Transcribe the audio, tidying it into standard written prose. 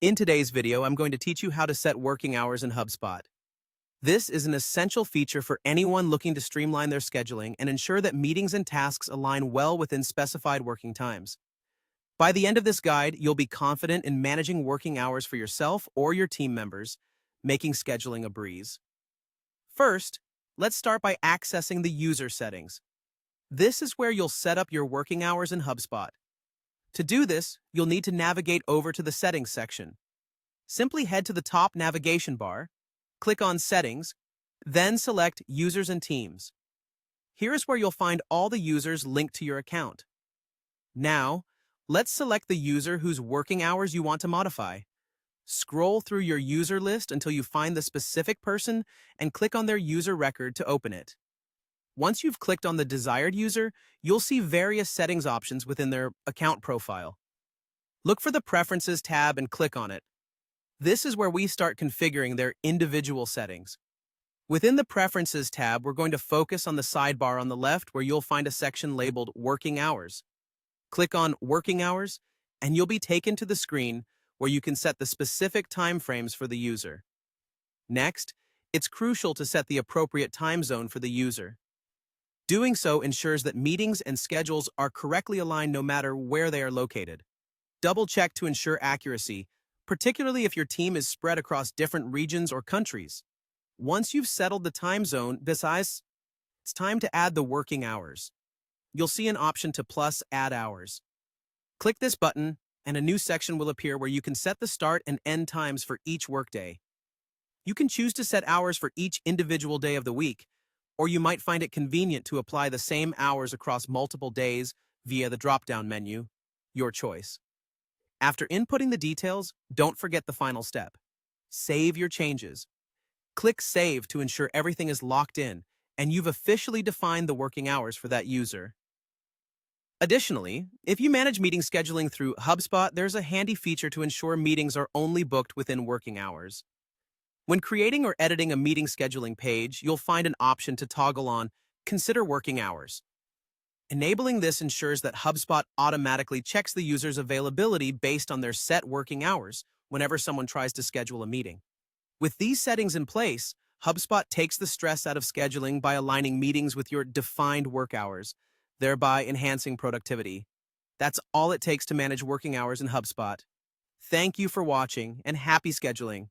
In today's video, I'm going to teach you how to set working hours in HubSpot. This is an essential feature for anyone looking to streamline their scheduling and ensure that meetings and tasks align well within specified working times. By the end of this guide, you'll be confident in managing working hours for yourself or your team members, making scheduling a breeze. First, let's start by accessing the user settings. This is where you'll set up your working hours in HubSpot. To do this, you'll need to navigate over to the Settings section. Simply head to the top navigation bar, click on Settings, then select Users and Teams. Here is where you'll find all the users linked to your account. Now, let's select the user whose working hours you want to modify. Scroll through your user list until you find the specific person and click on their user record to open it. Once you've clicked on the desired user, you'll see various settings options within their account profile. Look for the Preferences tab and click on it. This is where we start configuring their individual settings. Within the Preferences tab, we're going to focus on the sidebar on the left where you'll find a section labeled Working Hours. Click on Working Hours, and you'll be taken to the screen where you can set the specific time frames for the user. Next, it's crucial to set the appropriate time zone for the user. Doing so ensures that meetings and schedules are correctly aligned no matter where they are located. Double-check to ensure accuracy, particularly if your team is spread across different regions or countries. Once you've settled the time zone, it's time to add the working hours. You'll see an option to Add Hours. Click this button, and a new section will appear where you can set the start and end times for each workday. You can choose to set hours for each individual day of the week, or you might find it convenient to apply the same hours across multiple days via the drop-down menu. Your choice. After inputting the details, don't forget the final step. Save your changes. Click Save to ensure everything is locked in, and you've officially defined the working hours for that user. Additionally, if you manage meeting scheduling through HubSpot, there's a handy feature to ensure meetings are only booked within working hours. When creating or editing a meeting scheduling page, you'll find an option to toggle on Consider Working Hours. Enabling this ensures that HubSpot automatically checks the user's availability based on their set working hours whenever someone tries to schedule a meeting. With these settings in place, HubSpot takes the stress out of scheduling by aligning meetings with your defined work hours, thereby enhancing productivity. That's all it takes to manage working hours in HubSpot. Thank you for watching, and happy scheduling.